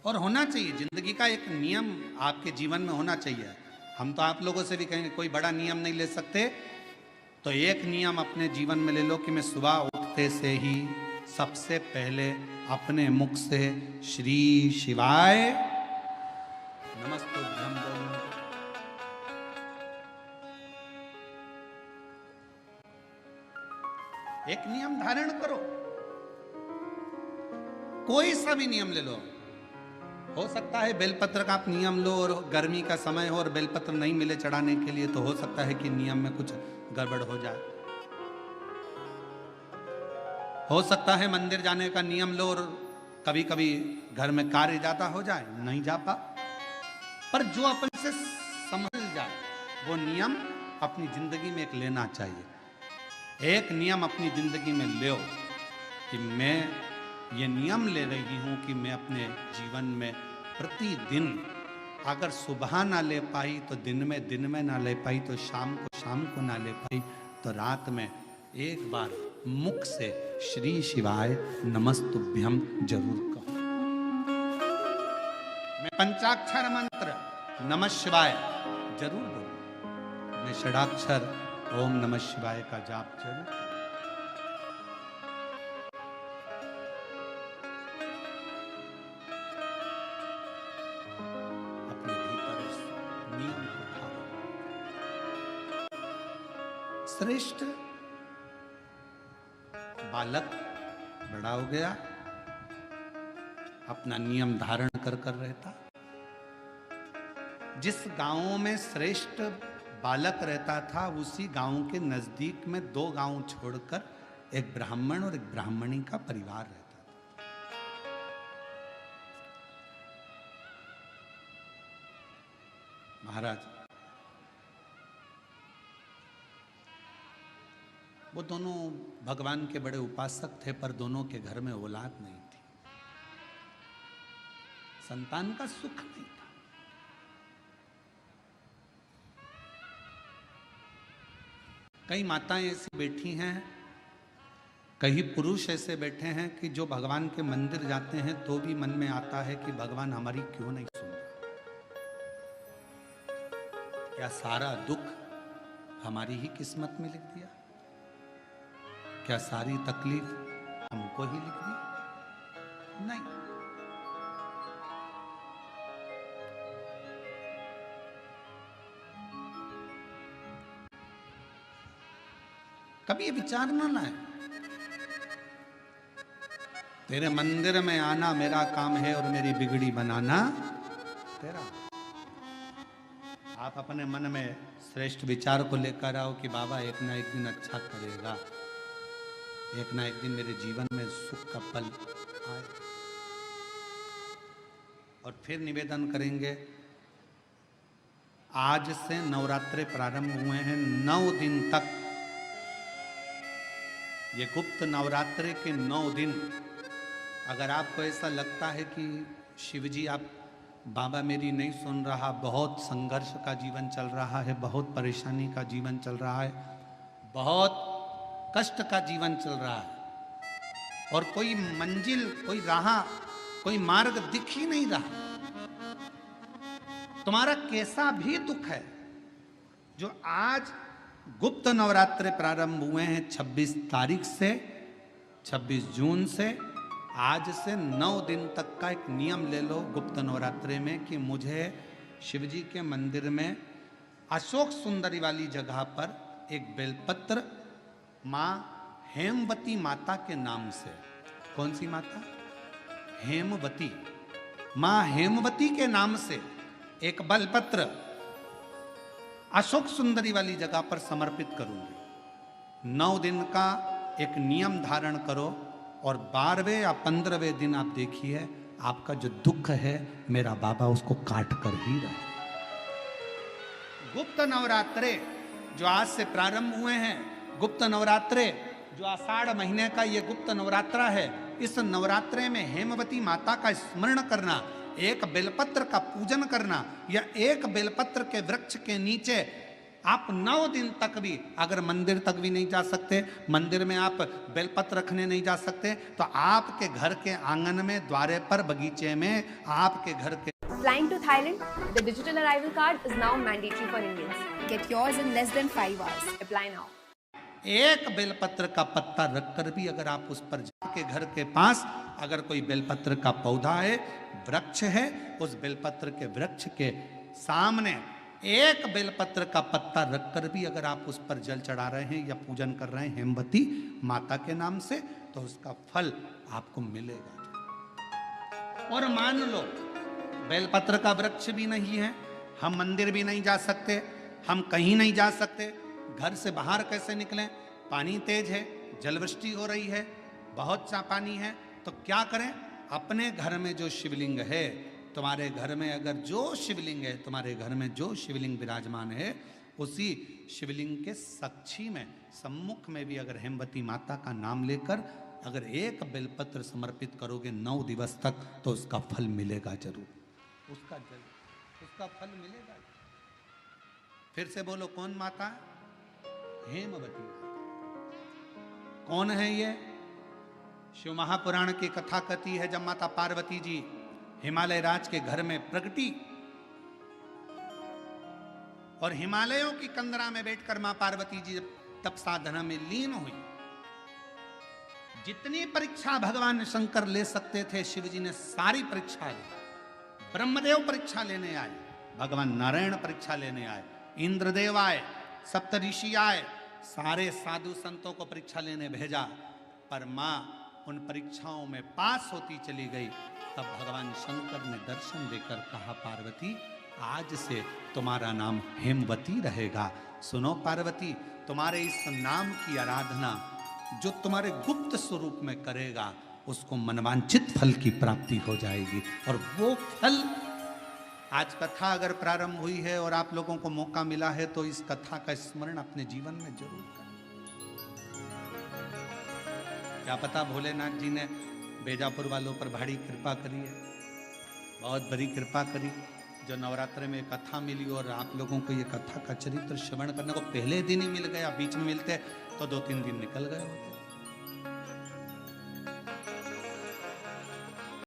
और होना चाहिए, जिंदगी का एक नियम आपके जीवन में होना चाहिए। हम तो आप लोगों से भी कहेंगे कोई बड़ा नियम नहीं ले सकते, तो एक नियम अपने जीवन में ले लो कि मैं सुबह उठते से ही सबसे पहले अपने मुख से श्री शिवाय नमस्तुभ्यं बोलूं। एक नियम धारण करो, कोई सा भी नियम ले लो। हो सकता है बेलपत्र का आप नियम लो और गर्मी का समय हो और बेलपत्र नहीं मिले चढ़ाने के लिए, तो हो सकता है कि नियम में कुछ गड़बड़ हो जाए। हो सकता है मंदिर जाने का नियम लो और कभी कभी घर में कार्य ज्यादा हो जाए, नहीं जा पा। पर जो अपन से संभल जाए वो नियम अपनी जिंदगी में एक लेना चाहिए। एक नियम अपनी जिंदगी में लो कि मैं ये नियम ले रही हूं कि मैं अपने जीवन में प्रतिदिन अगर सुबह ना ले पाई तो दिन में ना ले पाई तो शाम को ना ले पाई तो रात में एक बार मुख से श्री शिवाय नमस्तुभ्यं जरूर कहो। मैं पंचाक्षर मंत्र नमः शिवाय जरूर बोलूं। मैं षडाक्षर ओम नमः शिवाय का जाप जरूर। अपने भीतर उस नियम को ढालो। श्रेष्ठ बालक बड़ा हो गया, अपना नियम धारण कर रहता। जिस गांव में श्रेष्ठ बालक रहता था उसी गांव के नजदीक में 2 गांव छोड़कर एक ब्राह्मण और एक ब्राह्मणी का परिवार रहता था। महाराज वो दोनों भगवान के बड़े उपासक थे, पर दोनों के घर में औलाद नहीं थी, संतान का सुख नहीं था। कई माताएं ऐसी बैठी हैं, कई पुरुष ऐसे बैठे हैं कि जो भगवान के मंदिर जाते हैं तो भी मन में आता है कि भगवान हमारी क्यों नहीं सुन रहा। क्या सारा दुख हमारी ही किस्मत में लिख दिया? क्या सारी तकलीफ हमको ही लिख दी? नहीं। कभी ये विचार ना लाए, तेरे मंदिर में आना मेरा काम है और मेरी बिगड़ी बनाना तेरा। आप अपने मन में श्रेष्ठ विचार को लेकर आओ कि बाबा एक ना एक दिन अच्छा करेगा, एक ना एक दिन मेरे जीवन में सुख का पल आए। और फिर निवेदन करेंगे, आज से नवरात्रे प्रारंभ हुए हैं, 9 दिन तक। ये गुप्त नवरात्रे के 9 दिन, अगर आपको ऐसा लगता है कि शिवजी आप बाबा मेरी नहीं सुन रहा, बहुत संघर्ष का जीवन चल रहा है, बहुत परेशानी का जीवन चल रहा है, बहुत कष्ट का जीवन चल रहा है और कोई मंजिल, कोई राह, कोई मार्ग दिख ही नहीं रहा, तुम्हारा कैसा भी दुख है, जो आज गुप्त नवरात्रे प्रारंभ हुए हैं 26 तारीख से, 26 जून से, आज से 9 दिन तक का एक नियम ले लो गुप्त नवरात्रे में कि मुझे शिवजी के मंदिर में अशोक सुंदरी वाली जगह पर एक बेलपत्र माँ हेमवती माता के नाम से। कौन सी माता? हेमवती। माँ हेमवती के नाम से एक बेलपत्र अशोक सुंदरी वाली जगह पर समर्पित करूंगी। 9 दिन का एक नियम धारण करो और 12वें या 15वें दिन आप देखिए आपका जो दुख है मेरा बाबा उसको काट कर ही रहे। गुप्त नवरात्रे जो आज से प्रारंभ हुए हैं, गुप्त नवरात्रे जो आषाढ़ महीने का ये गुप्त नवरात्रा है, इस नवरात्रे में हेमवती माता का स्मरण करना, एक बेलपत्र का पूजन करना या एक बेलपत्र के वृक्ष के नीचे आप 9 दिन तक भी अगर मंदिर तक भी नहीं जा सकते, मंदिर में आप बेलपत्र रखने नहीं जा सकते, तो आपके घर के आंगन में, द्वारे पर, बगीचे में, आपके घर के Flying to Thailand, the digital arrival card is now mandatory for Indians. Get yours in less than 5 hours. Apply now. एक बेलपत्र का पत्ता रखकर भी अगर आप उस पर के घर के पास अगर कोई बेलपत्र का पौधा है, वृक्ष है, उस बेलपत्र के वृक्ष के सामने एक बेलपत्र का पत्ता रखकर भी अगर आप उस पर जल चढ़ा रहे हैं या पूजन कर रहे हैं हेमवती माता के नाम से, तो उसका फल आपको मिलेगा। और मान लो बेलपत्र का वृक्ष भी नहीं है, हम मंदिर भी नहीं जा सकते, हम कहीं नहीं जा सकते, घर से बाहर कैसे निकलें, पानी तेज है, जलवृष्टि हो रही है, बहुत सा पानी है, तो क्या करें? अपने घर में जो शिवलिंग है, तुम्हारे घर में अगर जो शिवलिंग है, तुम्हारे घर में जो शिवलिंग विराजमान है, उसी शिवलिंग के साक्षी में, सम्मुख में भी अगर हेमवती माता का नाम लेकर अगर एक बेलपत्र समर्पित करोगे 9 दिवस तक, तो उसका फल मिलेगा जरूर, उसका फल मिलेगा। फिर से बोलो, कौन माता? हेमवती। कौन है ये? शिव महापुराण की कथा कथी है, जब माता पार्वती जी हिमालय राज के घर में प्रगटी और हिमालयों की कंदरा में बैठकर मां पार्वती जी तप साधना में लीन हुई। जितनी परीक्षा भगवान शंकर ले सकते थे, शिव जी ने सारी परीक्षा ली। ब्रह्मदेव परीक्षा लेने आए, भगवान नारायण परीक्षा लेने आए, इंद्रदेव आए, सप्तऋषि आए, सारे साधु संतों को परीक्षा लेने भेजा, पर मां उन परीक्षाओं में पास होती चली गई। तब भगवान शंकर ने दर्शन देकर कहा, पार्वती आज से तुम्हारा नाम हेमवती रहेगा। सुनो पार्वती, तुम्हारे इस नाम की आराधना जो तुम्हारे गुप्त स्वरूप में करेगा, उसको मनवांछित फल की प्राप्ति हो जाएगी। और वो फल, आज कथा अगर प्रारंभ हुई है और आप लोगों को मौका मिला है, तो इस कथा का स्मरण अपने जीवन में जरूर करें। क्या पता भोलेनाथ जी ने बेजापुर वालों पर भारी कृपा करी है, बहुत बड़ी कृपा करी, जो नवरात्र में कथा मिली और आप लोगों को ये कथा का चरित्र श्रवण करने को पहले दिन ही मिल गया। बीच में मिलते तो 2-3 दिन निकल गए होते।